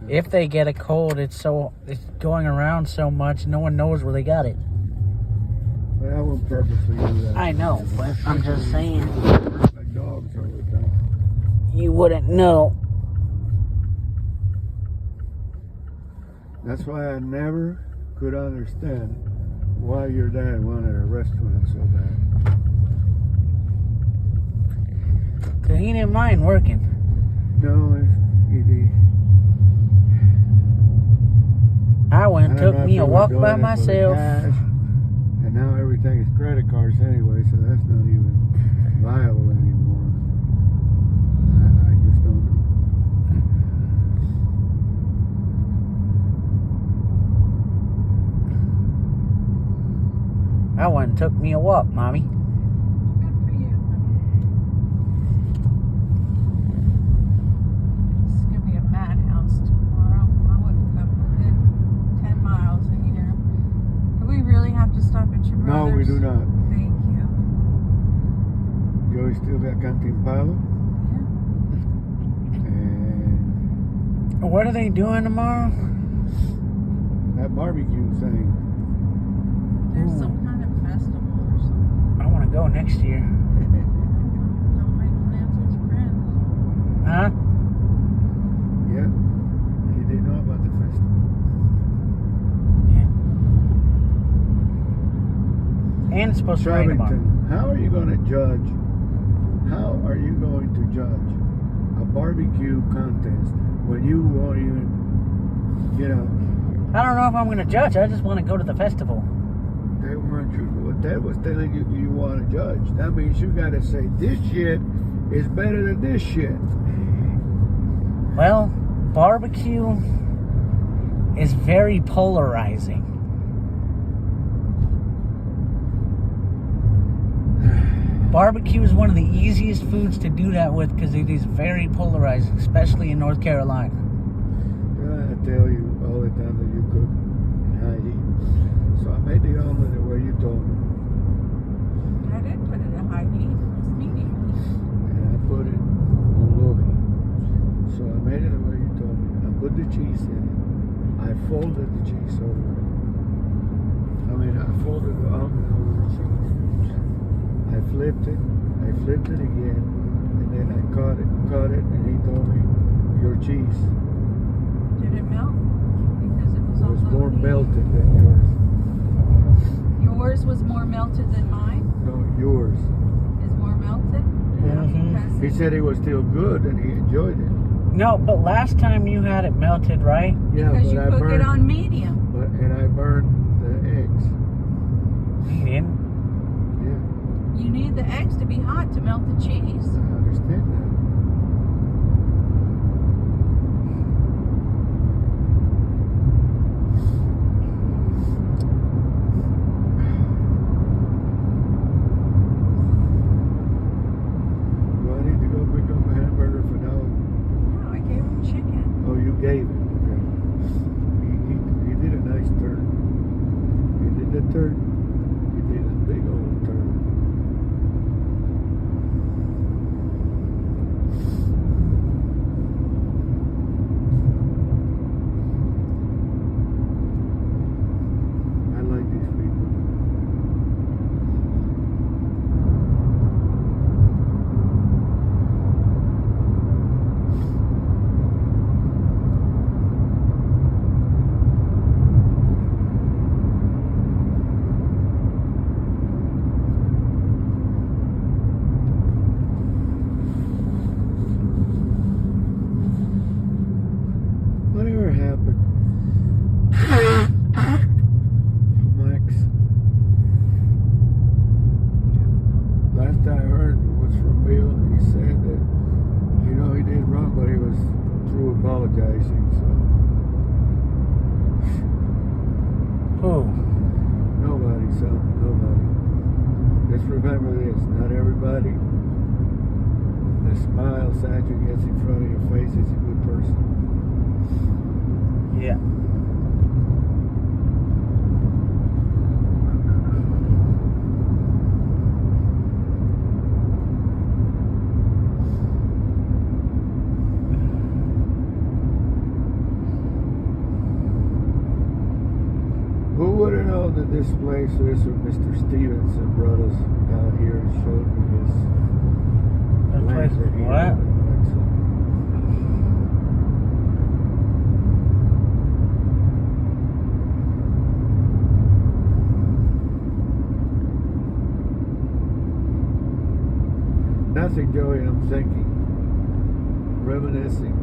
If they get a cold, it's going around so much, no one knows where they got it. But I won't purposely do that. I know, but I'm just saying. Like dogs all the time. You wouldn't know. That's why I never could understand why your dad wanted a restaurant so bad. Because he didn't mind working. No, he did. I went and took me a walk by myself. And now everything is credit cards anyway, so that's not even viable anymore. I just don't know. I went and took me a walk, Mommy. Good for you. This is going to be a madhouse tomorrow. I wouldn't come within 10 miles of here. Do we really have to stop at your brother's? No, we do not. Thank you. Joey still got Cantimpalo. Yeah. And What are they doing tomorrow? that barbecue thing. There's some kind of festival or something. I want to go next year. Don't make plans with your friends. Huh? Yeah. He didn't know about the festival. And it's supposed to rain tomorrow. Charlington, how are you going to judge? How are you going to judge a barbecue contest when you won't even, I don't know if I'm going to judge. I just want to go to the festival. they want you, what Dad was telling you, you want to judge. That means you got to say, this shit is better than this shit. Well, barbecue is very polarizing. Barbecue is one of the easiest foods to do that with because it is very polarizing, especially in North Carolina. I tell you all the time that you cook in high heat. So I made the omelet the way you told me. I did put it at high heat. It's medium heat. And I put it on low heat. So I made it the way you told me. I put the cheese in it. I folded the cheese over it. I folded the omelet over the cheese. I flipped it again, and then I cut it, and he told me, your cheese Did it melt? Because it was on was low more heat. melted than yours. Yours was more melted than mine? No, yours. Is more melted? Mhm. He said it was still good and he enjoyed it. No, but last time you had it melted, right? Yeah, Because but you I cook burned it on medium. and I burned the eggs. You didn't. Yeah, You need the eggs to be hot to melt the cheese. I understand that. Do I need to go pick up a hamburger for now? No, I gave him chicken. Oh, you gave it. Okay. He did a nice turn. He did the turn. He did a big old turn. I like these people. Whatever happened to Max? Last I heard was from Bill. He said that, he did wrong, but he was through apologizing. So Who? nobody, son, nobody. Just remember this: not everybody that smiles at you, gets in front of your face, is a good person. Yeah. would have known that this place, this was Mr. Stevenson brought us out here and showed me his That land place, that he what? had in Mexico. Nothing, Joey, I'm thinking. Reminiscing.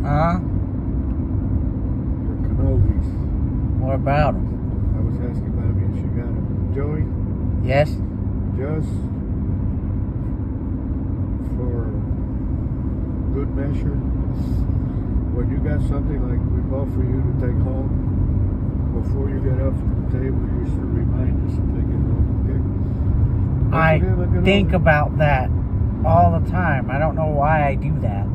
Huh? The cannolis. What about them? I was asking Mommy if she got them. Joey, Yes? just for good measure, when you got something like we bought for you to take home, before you get up from the table, you should remind us to take it home, okay? I think about that all the time. I don't know why I do that.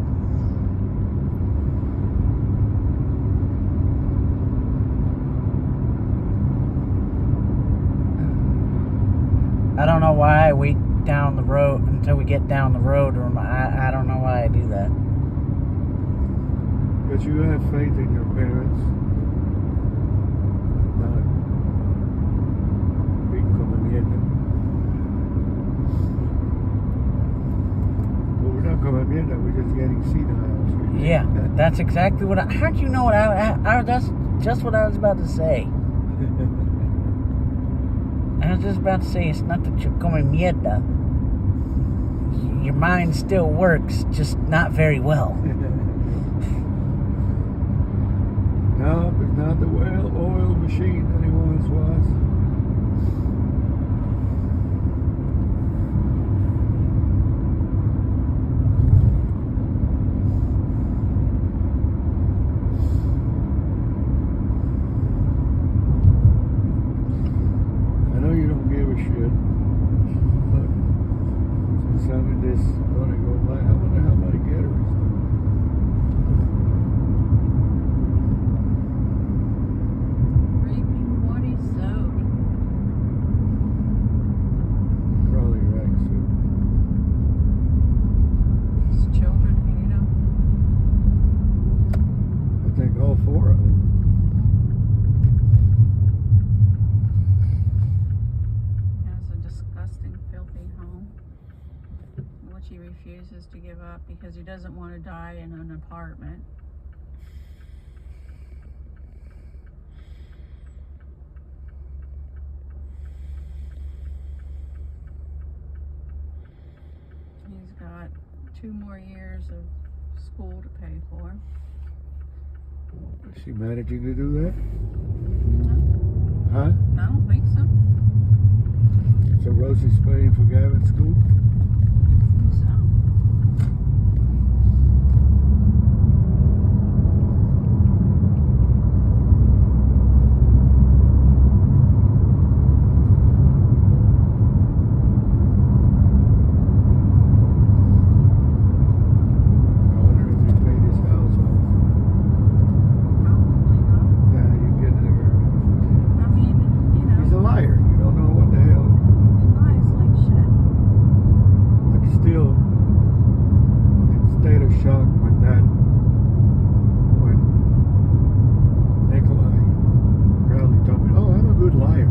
I don't know why I wait down the road until we get down the road, or I don't know why I do that. Because you have faith in your parents. Not being conveniente. Well, we're not conveniente, we're just getting senile. Yeah, that's exactly what how'd you know what that's just what I was about to say. I was just about to say, it's not that you're coming mierda. Your mind still works, just not very well. No, it's not the well-oiled machine that he once was. I know you don't give a shit, but since I'm in this gonna go by, I wonder how my getter is doing. Reaping what he sowed. Probably right, so. His children hate him. I think all four of them. Has a disgusting, filthy home. which he refuses to give up because he doesn't want to die in an apartment. He's got 2 more years of school to pay for. Is she managing to do that? No, Huh? I don't think so. So Rosie's paying for Gavin's school? So, I wonder if he paid his house off. probably not. Nah, you get there. I mean, you He's a know, liar. You don't know what the hell. he lies like shit. I'm still in state of shock when Nikolai proudly told me, "Oh, I'm a good liar."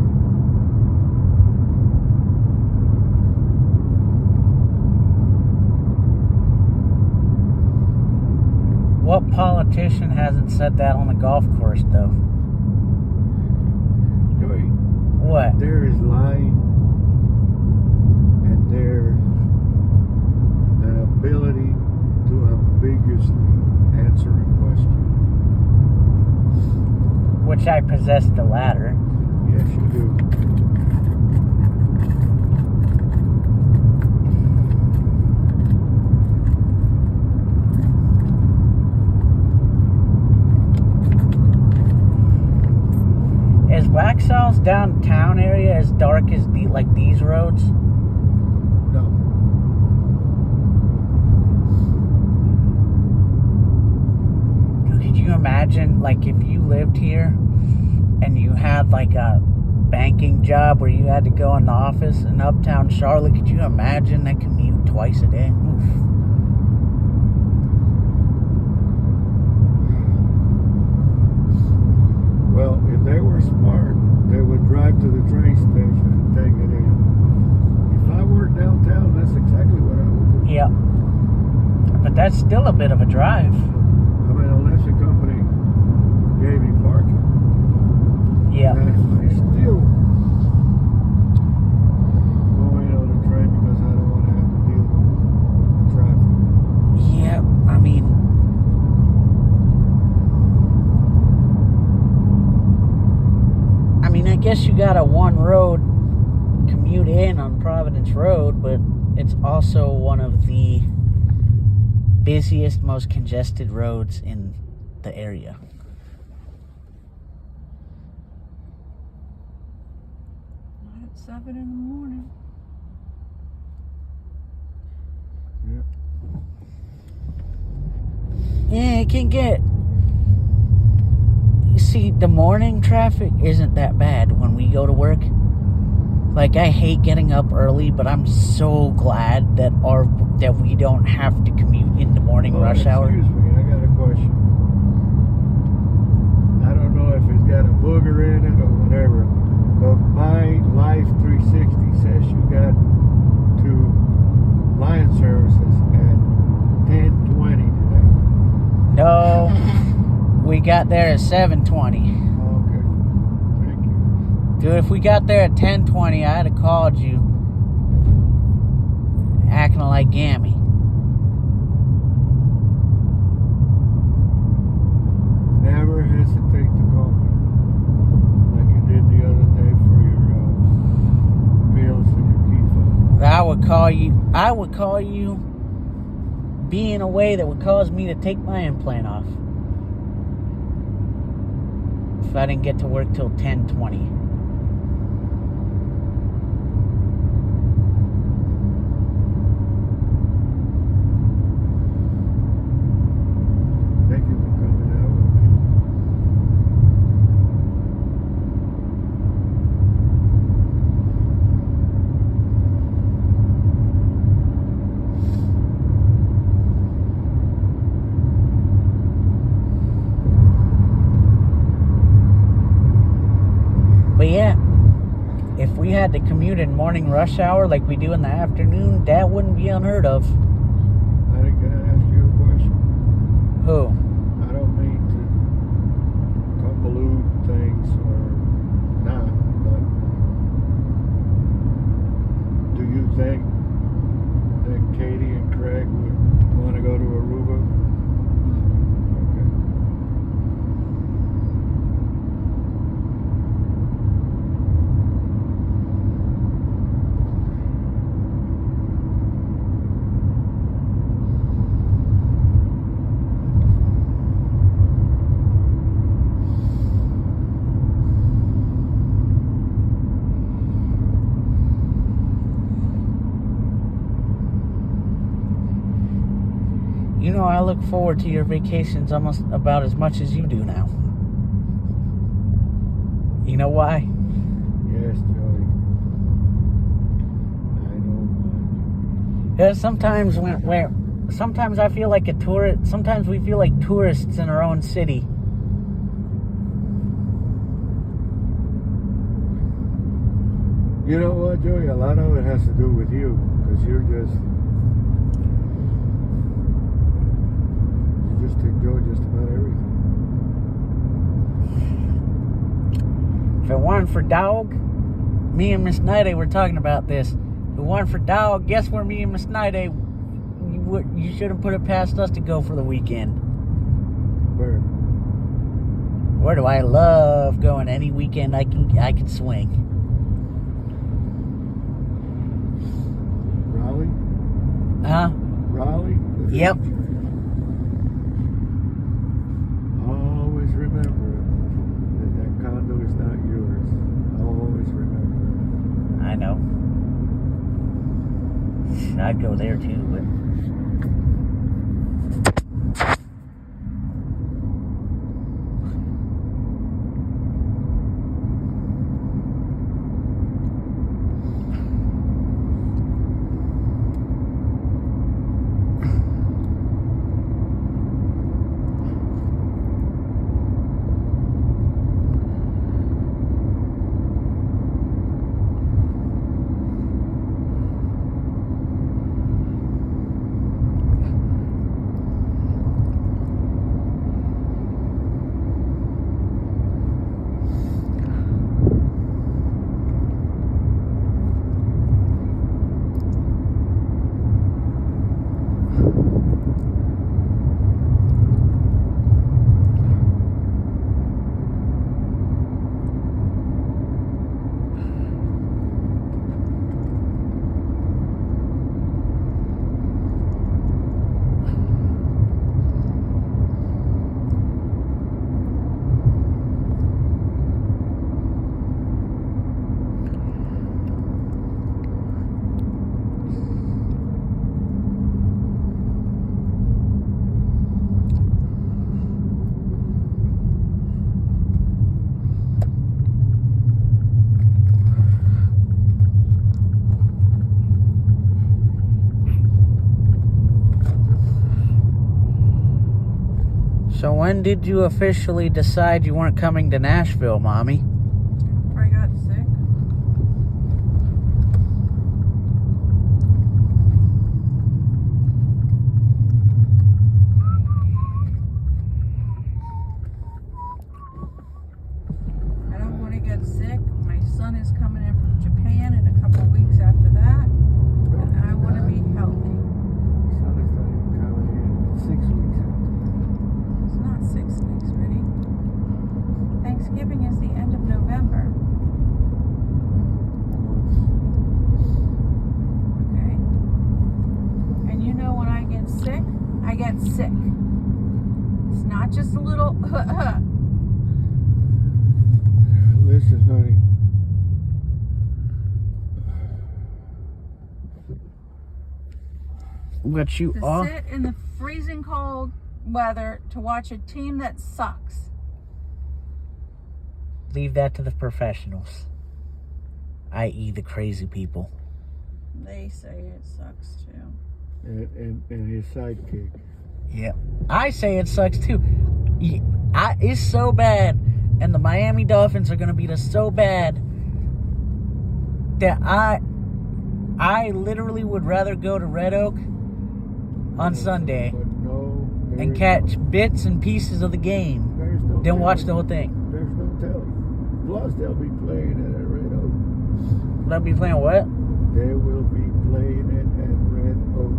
What politician hasn't said that on the golf course, though? Joey, What? there is lying and there's an ability to ambiguously answer a question. Which I possess the latter. Yes, you do. Is Waxhaw's downtown area as dark as these roads? No. Could you imagine, like, if you lived here and you had like a banking job where you had to go in the office in uptown Charlotte? Could you imagine that commute twice a day? Oof. Well, if they were smart, they would drive to the train station and take it in. If I worked downtown, that's exactly what I would do. Yep. But that's still a bit of a drive. I mean, unless the company gave me parking. Yeah. And I still going on the train because I don't want to have to deal with traffic. Yeah, I mean, I guess you got a one road commute in on Providence Road, but it's also one of the busiest, most congested roads in the area. Not at 7 in the morning. Yeah. Yeah, it can get... You see, the morning traffic isn't that bad when we go to work. Like, I hate getting up early, but I'm so glad that we don't have to commute in the morning rush hour. Excuse me, I got a question. I don't know if it's got a booger in it or whatever, but my Life 360 says you got to line services at 10:20 today. No, we got there at 7:20. Okay, thank you. Dude, if we got there at 10:20, I'd have called you acting like Gammy. Never hesitate to call me, like you did the other day for your bills and your key fob. I would call you be in a way that would cause me to take my implant off. If I didn't get to work till 10:20. Thank you for coming out with me. But had to commute in morning rush hour like we do in the afternoon, that wouldn't be unheard of. Honey, can I ask you a question? Who? I don't mean to convolute things or not, but do you think that Katie and Craig would want to go to Aruba? Okay. You know, I look forward to your vacations almost about as much as you do now. You know why? Yes, Joey. I know. Yeah, sometimes sometimes I feel like a tourist. Sometimes we feel like tourists in our own city. You know what, Joey? A lot of it has to do with you, because you just enjoy just about everything. If it weren't for dog, me and Miss Nide were talking about this. If it weren't for dog, guess where me and Miss Nide, you shouldn't put it past us to go for the weekend. Where? Where do I love going? Any weekend I can swing. Raleigh? Huh? Raleigh? Yep. Always remember that condo is not yours. Always remember that. I know. I'd go there too, but So when did you officially decide you weren't coming to Nashville, Mommy? I got sick. I don't want to get sick. My son is coming in from Japan in a couple of weeks after that. And I want to be healthy. Son is not even coming in 6 weeks after It's not 6 weeks, Vinny. Thanksgiving is the end of November. Okay? And you know when I get sick, I get sick. It's not just a little Listen, honey. But you to are. sit in the freezing cold weather to watch a team that sucks. Leave that to the professionals, i.e. the crazy people. They say it sucks too. And his sidekick. Yeah, I say it sucks too. It's so bad, and the Miami Dolphins are going to beat us so bad that I literally would rather go to Red Oak on Sunday But no, and catch bits and pieces of the game there's no than watch the telling. whole thing. There's no telling. Plus, they'll be playing it at Red Oak. They'll be playing what? They will be playing it at Red Oak.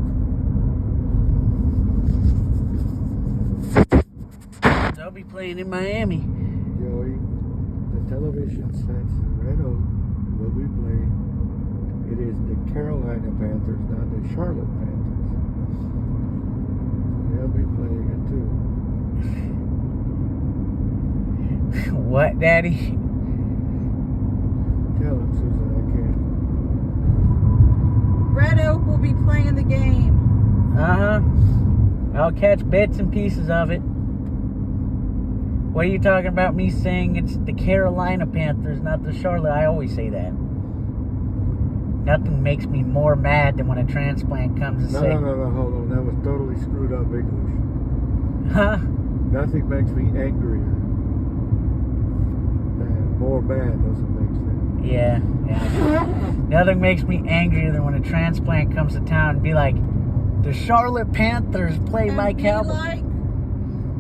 They'll be playing in Miami. Joey, the television sets in Red Oak will be playing. It is the Carolina Panthers, not the Charlotte Panthers. They'll be playing it too. What, Daddy? Tell him, Susan, I can't. Red Oak will be playing the game. I'll catch bits and pieces of it. What are you talking about me saying it's the Carolina Panthers, not the Charlotte? I always say that. Nothing makes me more mad than when a transplant comes and say, No, hold on. That was totally screwed up English. huh? Nothing makes me angrier. More mad doesn't make sense. Yeah. Nothing makes me angrier than when a transplant comes to town and be like, the Charlotte Panthers play my And be Cowboys. like,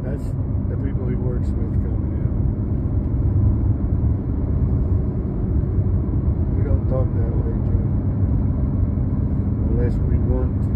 That's the people he works with coming out. We don't talk that way, Joe. Unless we want to.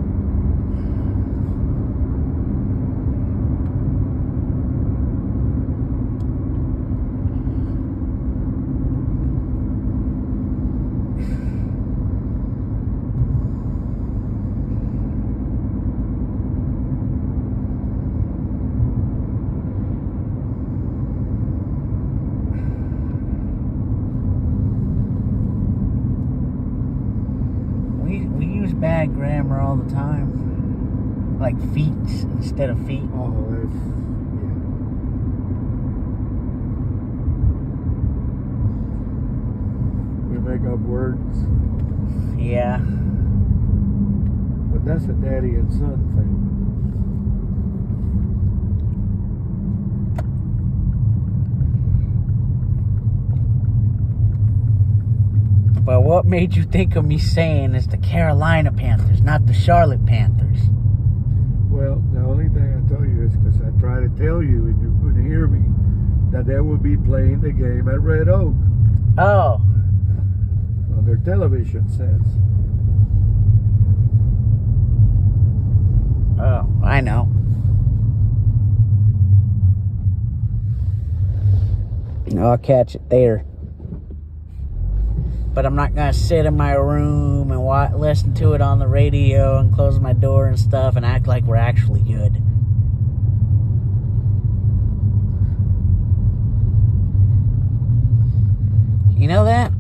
We use bad grammar all the time. Like feet instead of feet. Oh, that's, yeah. We make up words. Yeah. But that's a daddy and son thing. But what made you think of me saying it's the Carolina Panthers, not the Charlotte Panthers? Well, the only thing I told you is because I tried to tell you and you couldn't hear me that they will be playing the game at Red Oak Oh. on their television sets. Oh, I know. I'll catch it there. But I'm not going to sit in my room and listen to it on the radio and close my door and stuff and act like we're actually good. You know that?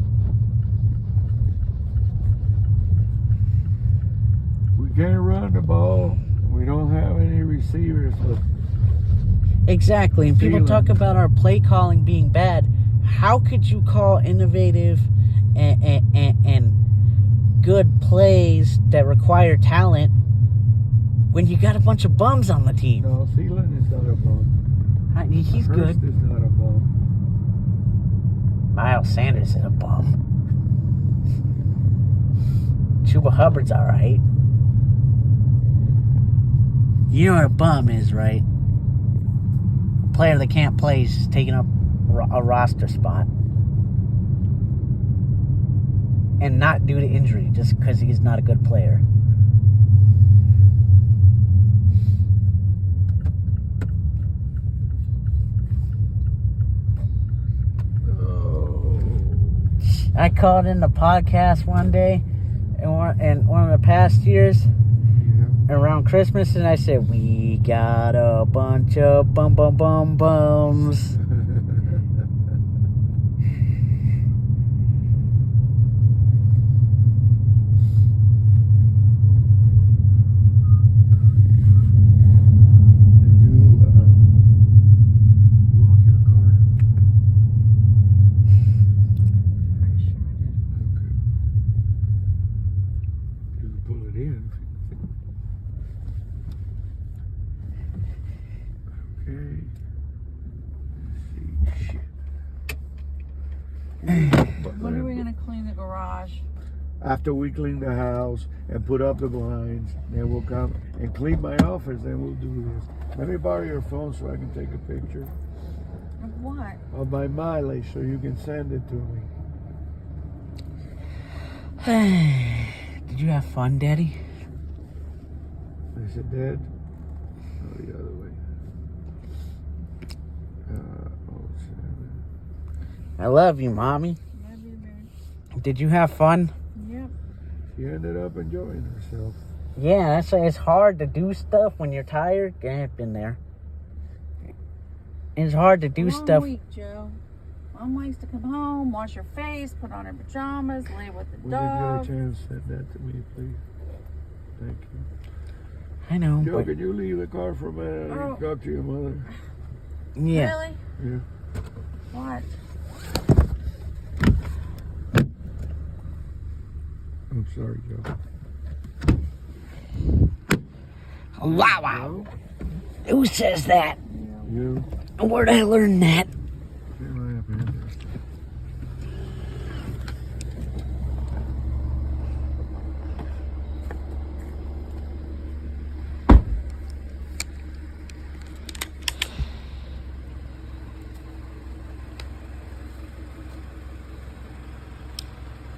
We can't run the ball. We don't have any receivers. But Exactly. And people talk about our play calling being bad. How could you call innovative and good plays that require talent when you got a bunch of bums on the team? no, Thielen is not a bum. He's Hurst good. is not a bum. Miles Sanders is a bum. Chuba Hubbard's all right. You know what a bum is, right? A player that can't play is taking up a roster spot. And not due to injury, just because he's not a good player. Oh. I called in the podcast one day in one of the past years Yeah. around Christmas, and I said, we got a bunch of bums. Did you lock your car? pretty sure I did. Okay. You can pull it in. Okay. Let's see. Shit. When are we going to clean the garage? after we clean the house and put up the blinds. Then we'll come and clean my office. Then we'll do this. Let me borrow your phone so I can take a picture Of what? of my mileage so you can send it to me. Did you have fun, Daddy? Is it dead? Oh, the other way. 07. I love you, Mommy. Love you, man. Did you have fun? Yep. She ended up enjoying herself. Yeah, that's why it's hard to do stuff when you're tired. Yeah, I've been there. It's hard to do Long stuff. week, Joe. Mom likes to come home, wash her face, put on her pajamas, lay with the When you get a dog. chance, send that to me, please. Thank you. I know, Joe, but could you leave the car for a minute? I Oh. need to talk to your mother. yeah. Really? Yeah. What? I'm sorry, Joe. Wow. Joe? Who says that? You? Where'd I learn that? See what happened here.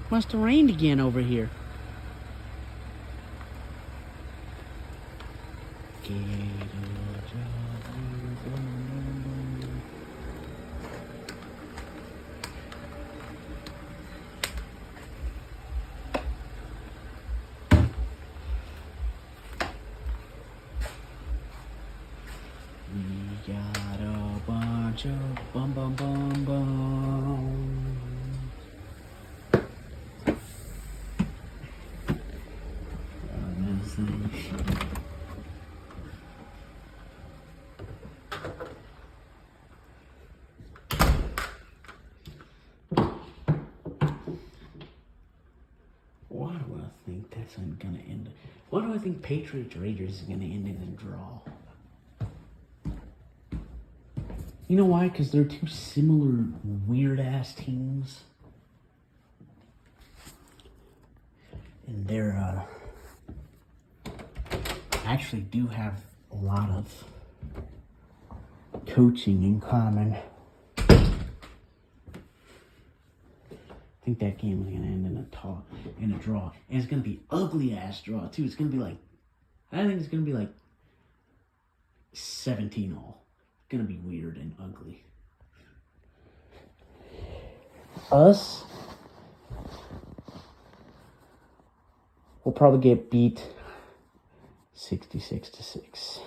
Must have rained again over here. We got a bunch of bum. Why do I think that's gonna end? Why do I think Patriots Raiders is gonna end in a draw? You know why? Because they're two similar weird ass teams. And they're actually do have a lot of coaching in common. I think that game is gonna end in a draw. And it's gonna be ugly ass draw too. It's gonna be like, I think it's gonna be like 17 all. It's gonna be weird and ugly. Us, we'll probably get beat 66-6.